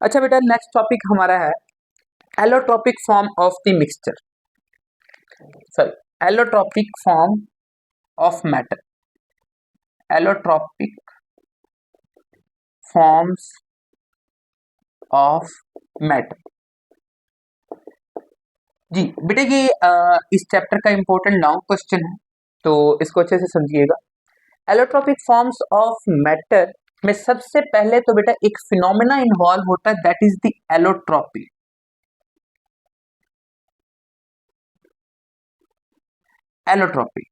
अच्छा बेटा, next topic हमारा है allotropic form of the mixture, sorry, allotropic form of matter, allotropic forms of matter. जी बेटा, ये इस चैप्टर का इंपॉर्टेंट लॉन्ग क्वेश्चन है, तो इसको अच्छे से समझिएगा। एलोट्रोपिक फॉर्म्स ऑफ मैटर में सबसे पहले तो बेटा एक फिनोमेना इन्वॉल्व होता है, that is the allotropy. Allotropy,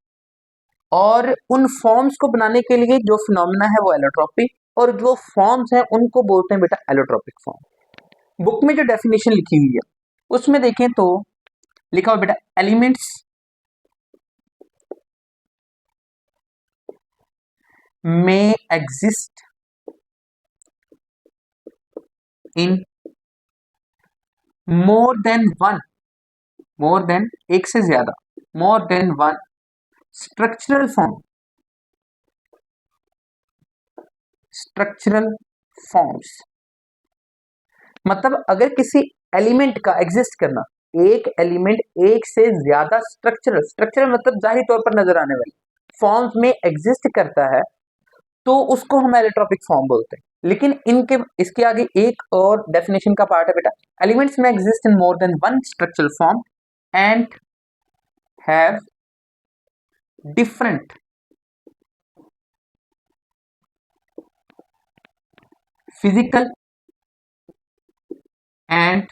और उन फॉर्म्स को बनाने के लिए जो फिनोमेना है वो एलोट्रोपी, और जो फॉर्म्स हैं उनको बोलते हैं बेटा एलोट्रोपिक फॉर्म। बुक में जो डेफिनेशन लिखी हुई है उसमें देखें तो लिखा हुआ बेटा, एलिमेंट्स में exist in more than one, more than एक से ज्यादा, more than one structural form, structural forms. मतलब अगर किसी एलिमेंट का एग्जिस्ट करना, एक एलिमेंट एक से ज्यादा स्ट्रक्चरल, स्ट्रक्चरल मतलब जाहिर तौर पर नजर आने वाली फॉर्म्स में एग्जिस्ट करता है तो उसको हम एलोट्रोपिक फॉर्म बोलते हैं। लेकिन इनके इसके आगे एक और डेफिनेशन का पार्ट है बेटा, एलिमेंट्स में exist in more than one structural form and have different physical and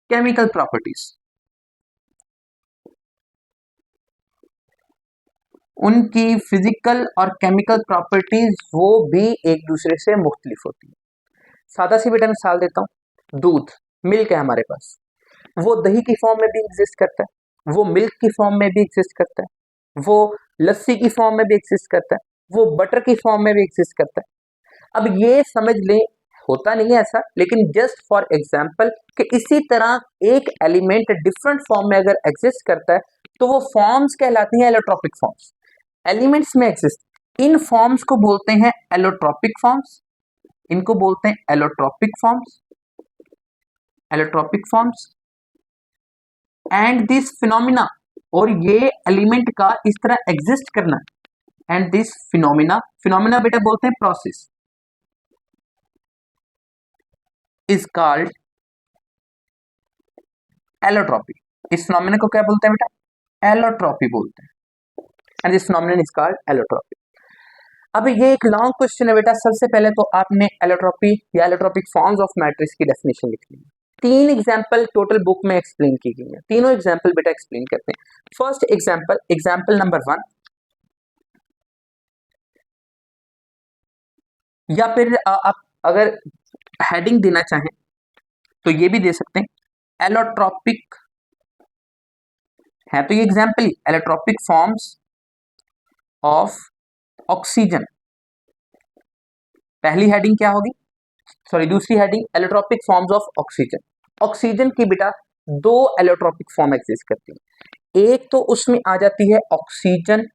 chemical properties. उनकी फिजिकल और केमिकल प्रॉपर्टीज वो भी एक दूसरे से मुख्तलिफ होती है। सादा सी बेटा मिसाल देता हूँ, दूध, मिल्क है हमारे पास, वो दही की फॉर्म में भी एग्जिस्ट करता है, वो मिल्क की फॉर्म में भी एग्जिस्ट करता है, वो लस्सी की फॉर्म में भी एग्जिस्ट करता है, वो बटर की फॉर्म में भी एग्जिस्ट करता है। अब ये समझ लें, होता नहीं है ऐसा, लेकिन जस्ट फॉर एग्जाम्पल कि इसी तरह एक एलिमेंट डिफरेंट फॉर्म में अगर एग्जिस्ट करता है तो वो फॉर्म्स कहलाती हैं एलोट्रोपिक फॉर्म्स। एलिमेंट्स में एग्जिस्ट, इन फॉर्म्स को बोलते हैं एलोट्रोपिक फॉर्म्स, इनको बोलते हैं allotropic forms, allotropic forms. And this phenomena, और ये एलिमेंट का इस तरह एग्जिस्ट करना, एंड दिस फिनोमिना, फिनोमिना बेटा बोलते हैं प्रोसेस, इज कॉल्ड एलोट्रोपी। इस फिनोमिना को क्या बोलते हैं बेटा, एलोट्रोपी बोलते हैं, and this phenomena is called allotropy. अब ये एक लॉन्ग क्वेश्चन है बेटा, सबसे पहले तो आपने एलोट्रोपी या एलोट्रोपिक फॉर्म्स ऑफ मैट्रिक्स की डेफिनेशन लिखनी है। तीन एग्जांपल टोटल बुक में एक्सप्लेन की गई है, तीनों एग्जांपल बेटा एक्सप्लेन करते हैं। फर्स्ट एग्जांपल, एग्जांपल नंबर 1, या फिर आप अगर हेडिंग देना चाहें तो ये भी दे सकते हैं, एलोट्रोपिक है तो ये example he, allotropic forms of oxygen. पहली हेडिंग क्या होगी, सॉरी दूसरी heading, allotropic forms of oxygen. Oxygen की बेटा दो एलोट्रोपिक फॉर्म एग्जिस्ट करती है, एक तो उसमें आ जाती है ऑक्सीजन,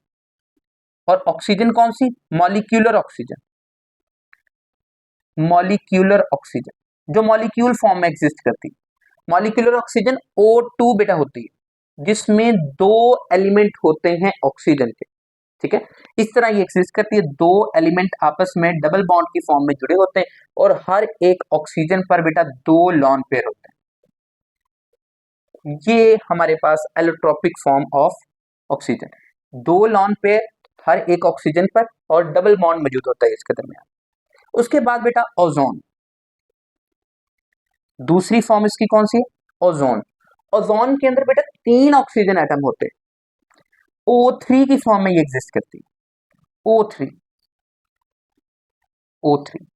और ऑक्सीजन कौन सी, मॉलिक्यूलर ऑक्सीजन, मॉलिक्यूलर ऑक्सीजन जो मॉलिक्यूल फॉर्म में एग्जिस्ट करती है। मॉलिक्यूलर ऑक्सीजन O2 बेटा होती है, जिसमें दो एलिमेंट होते हैं ऑक्सीजन के, ठीक है। इस तरह ये एग्जिस्ट करती है, दो एलिमेंट आपस में डबल बॉन्ड की फॉर्म में जुड़े होते हैं, और हर एक ऑक्सीजन पर बेटा दो लॉन पेयर होते हैं। ये हमारे पास एलोट्रोपिक फॉर्म ऑफ ऑक्सीजन, दो लॉन पेयर हर एक ऑक्सीजन पर, और डबल बॉन्ड मौजूद होता है इसके दरमियान। उसके बाद बेटा ओजोन, दूसरी फॉर्म इसकी कौन सी है, ओजोन। ओजोन के अंदर बेटा तीन ऑक्सीजन एटम होते हैं, O3 की फॉर्म में ये एग्जिस्ट करती है, O3, O3।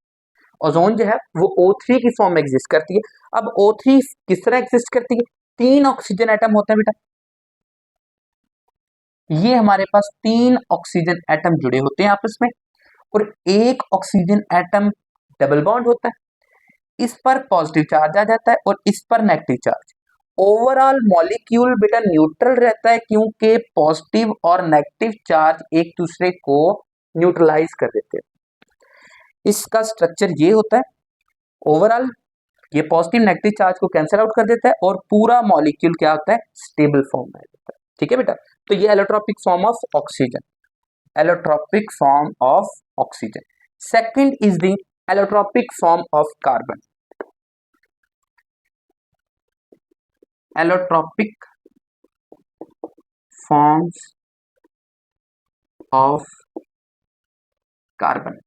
ओजोन जो है वो O3 की फॉर्म में एग्जिस्ट करती है। अब O3 किस तरह एग्जिस्ट करती है, तीन ऑक्सीजन एटम होते हैं बेटा, ये हमारे पास तीन ऑक्सीजन एटम जुड़े होते हैं आपस में, और एक ऑक्सीजन एटम डबल बॉन्ड होता है, इस पर पॉजिटिव चार्ज आ जाता है और इस पर नेगेटिव चार्ज। ओवरऑल मॉलिक्यूल बेटा न्यूट्रल रहता है, क्योंकि पॉजिटिव और नेगेटिव चार्ज एक दूसरे को न्यूट्रलाइज कर देते हैं। इसका स्ट्रक्चर ये होता है, ओवरऑल ये पॉजिटिव नेगेटिव चार्ज को कैंसिल आउट कर देता है और पूरा मॉलिक्यूल क्या होता है, स्टेबल फॉर्म में रहता है। ठीक है बेटा, तो ये allotropic form of oxygen, allotropic form of oxygen. Second is the allotropic form of carbon, allotropic forms of carbon.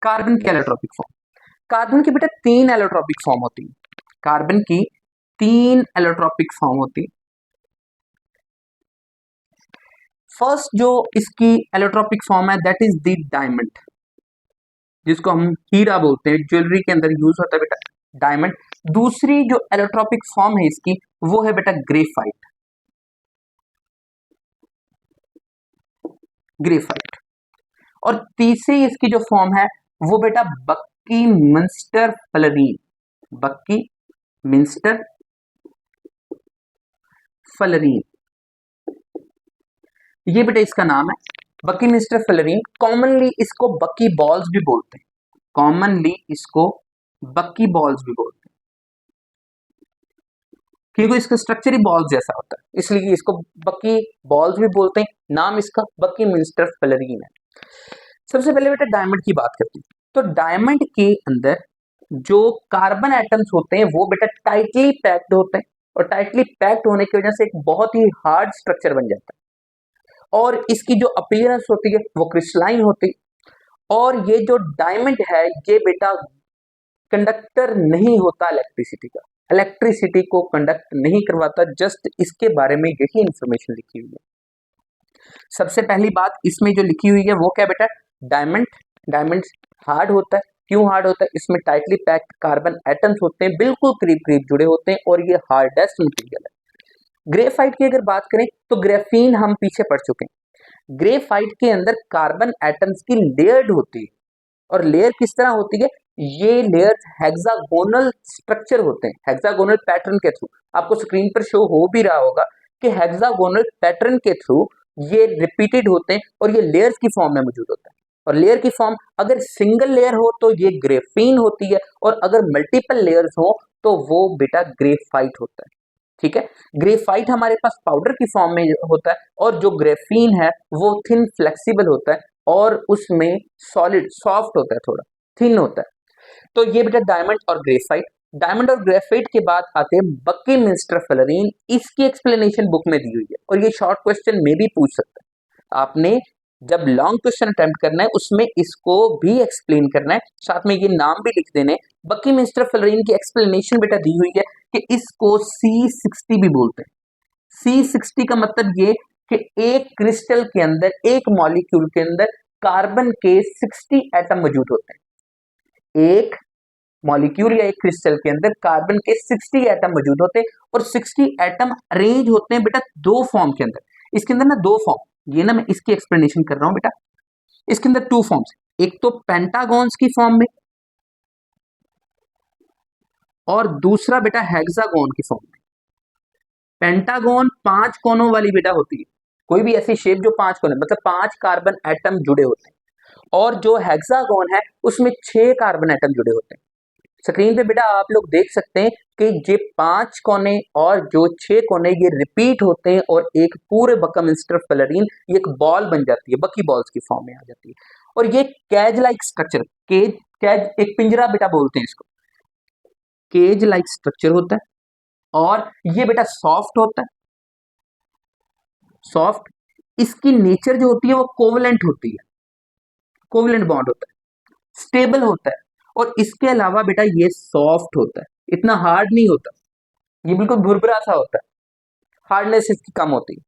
Carbon की एलोट्रॉपिक फॉर्म, कार्बन की बेटा 3 एलोट्रॉपिक फॉर्म होती है, कार्बन की 3 एलोट्रॉपिक फॉर्म होती है। फर्स्ट जो इसकी एलोट्रॉपिक फॉर्म है दैट इज द डायमंड, जिसको हम हीरा बोलते हैं, ज्वेलरी के अंदर यूज होता है बेटा डायमंड। दूसरी जो एलोट्रॉपिक फॉर्म है इसकी वो है बेटा ग्रेफाइट, ग्रेफाइट। और तीसरी इसकी जो फॉर्म है वो बेटा बक्कीमिंस्टर फ्लोरीन, बक्कीमिंस्टर फ्लोरीन, ये बेटा इसका नाम है बक्कीमिंस्टर फ्लोरीन। कॉमनली इसको बक्की बॉल्स भी बोलते हैं, कॉमनली इसको बक्की बॉल्स भी बोलते हैं, क्योंकि इसका स्ट्रक्चर ही बॉल्स जैसा होता है, इसलिए इसको बक्की बॉल्स भी बोलते हैं। नाम इसका बक्कीमिंस्टर फ्लोरीन है। सबसे पहले बेटा डायमंड की बात करते हैं, तो डायमंड के अंदर जो कार्बन एटम्स होते हैं वो बेटा टाइटली पैक्ड होते हैं, और टाइटली पैक्ड होने की वजह से एक बहुत ही हार्ड स्ट्रक्चर बन जाता है, और इसकी जो अपीयरेंस होती है वो क्रिस्टलाइन होती है। और ये जो डायमंड है ये बेटा कंडक्टर नहीं होता इलेक्ट्रिसिटी का, इलेक्ट्रिसिटी को कंडक्ट नहीं करवाता, जस्ट इसके बारे में यही इंफॉर्मेशन लिखी हुई है। सबसे पहली बात इसमें जो लिखी हुई है वो क्या बेटा, डायमंड, डायमंड हार्ड होता है। क्यों हार्ड होता है, इसमें टाइटली पैक्ड कार्बन एटम्स होते हैं, बिल्कुल करीब करीब जुड़े होते हैं, और ये हार्डेस्ट मटेरियल है। ग्रेफाइट की अगर बात करें तो ग्रेफीन हम पीछे पढ़ चुके हैं, ग्रेफाइट के अंदर कार्बन एटम्स की लेयर्ड होती है, और लेयर किस तरह होती है, ये लेयर्स हेक्सागोनल स्ट्रक्चर होते हैं, हेक्सागोनल पैटर्न के थ्रू। आपको स्क्रीन पर शो हो भी रहा होगा कि हेक्सागोनल पैटर्न के थ्रू ये रिपीटेड होते हैं और ये लेयर्स की फॉर्म में मौजूद होता है। और लेयर की फॉर्म अगर सिंगल लेयर हो तो ये ग्रेफीन होती है, और अगर मल्टीपल लेयर्स हो तो वो बेटा ग्रेफाइट होता है। ठीक है, ग्रेफाइट हमारे पास पाउडर की फॉर्म में होता है, और जो ग्रेफीन है वो थिन फ्लेक्सिबल होता है, और उसमें सॉलिड सॉफ्ट होता है, थोड़ा थिन होता है। तो ये बेटा डायमंड और ग्रेफाइट। डायमंड और ग्रेफाइट के बाद आते हैं बक्कीमिंस्टर फ्लोरीन, इसकी एक्सप्लेनेशन बुक में दी हुई है, और ये शॉर्ट क्वेश्चन में भी पूछ सकता है। आपने जब लॉन्ग क्वेश्चन अटेम्प्ट करना है उसमें इसको भी एक्सप्लेन करना है, साथ में ये नाम भी लिख देने। बक्कीमिंस्टर फ्लोरीन की एक्सप्लेनेशन बेटा दी हुई है कि इसको C60 भी बोलते हैं। C60 का मतलब ये कि एक क्रिस्टल के अंदर, एक मॉलिक्यूल के अंदर कार्बन के 60 एटम मौजूद होते हैं। एक मॉलिक्यूल या एक क्रिस्टल के अंदर कार्बन के 60 एटम मौजूद होते हैं, और 60 एटम अरेंज होते हैं बेटा दो फॉर्म के अंदर। इसके अंदर ना दो फॉर्म, ये ना मैं इसकी एक्सप्लेनेशन कर रहा हूं बेटा। इसके अंदर 2 फॉर्म्स, एक तो पेंटागॉन्स की फॉर्म में, और दूसरा बेटा हेक्सागोन की फॉर्म में। पेंटागन 5 कोनों वाली बेटा होती है, कोई भी ऐसी शेप जो 5 कोने, मतलब 5 कार्बन एटम जुड़े होते हैं, और जो हेक्सागोन है उसमें 6 कार्बन एटम जुड़े होते हैं। स्क्रीन पे बेटा आप लोग देख सकते हैं कि ये 5 कोने और जो 6 कोने ये रिपीट होते हैं, और एक पूरे बक्कीमिंस्टर फ्लोरीन ये एक बॉल बन जाती है, बक्की बॉल्स की फॉर्म में आ जाती है। और ये कैज लाइक स्ट्रक्चर, केज, कैज एक पिंजरा बेटा बोलते हैं इसको, केज लाइक स्ट्रक्चर होता है, और ये बेटा सॉफ्ट होता है, सॉफ्ट। इसकी नेचर जो होती है वो कोवलेंट होती है, कोवलेंट बॉन्ड होता है, स्टेबल होता है, और इसके अलावा बेटा ये सॉफ्ट होता है, इतना हार्ड नहीं होता, ये बिल्कुल भुरभुरा सा होता है, हार्डनेस इसकी कम होती है।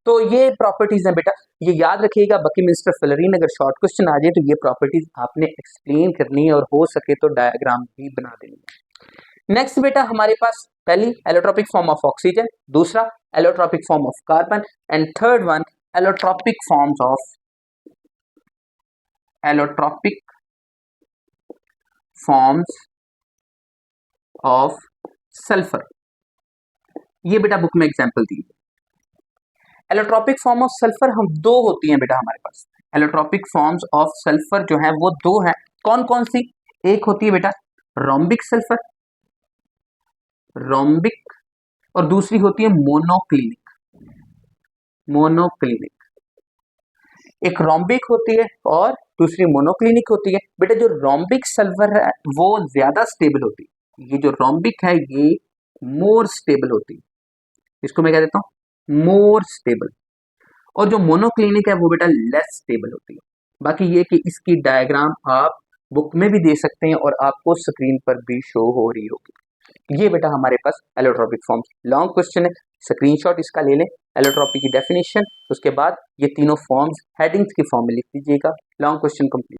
तो ये प्रॉपर्टीज है बेटा, ये याद रखिएगा। बक्कीमिंस्टर फ्लोरीन अगर शॉर्ट क्वेश्चन आ जाए तो ये प्रॉपर्टीज आपने एक्सप्लेन करनी है, और हो सके तो डायग्राम भी बना देनी है। नेक्स्ट बेटा हमारे पास पहली एलोट्रॉपिक फॉर्म ऑफ ऑक्सीजन, दूसरा allotropic form of carbon, and third one allotropic forms of, allotropic forms of sulphur. ये बेटा बुक में एग्जांपल दी है। एलोट्रॉपिक फॉर्म ऑफ सल्फर हम 2 होती हैं बेटा हमारे पास। एलोट्रॉपिक फॉर्म्स ऑफ सल्फर जो है वो 2 हैं, कौन कौन सी, एक होती है बेटा रोम्बिक सल्फर, रोम्बिक, और दूसरी होती है मोनोक्लिनिक। मोनोक्लिनिक, एक रोम्बिक होती है और दूसरी मोनोक्लिनिक होती है। बेटा जो रोम्बिक सल्फर है वो ज्यादा स्टेबल होती है, ये जो रोम्बिक है ये मोर स्टेबल होती है, इसको मैं कह देता हूं मोर स्टेबल। और जो मोनोक्लिनिक है वो बेटा लेस स्टेबल होती है। बाकी ये कि इसकी डायग्राम आप बुक में भी दे सकते हैं और आपको स्क्रीन पर भी शो हो रही होगी। ये बेटा हमारे पास एलोट्रोपिक फॉर्म्स, लॉन्ग क्वेश्चन है, स्क्रीनशॉट इसका ले लें। एलोट्रोपी की डेफिनेशन, उसके बाद ये तीनों फॉर्म्स हेडिंग्स की फॉर्म में लिख दीजिएगा। Long question complete.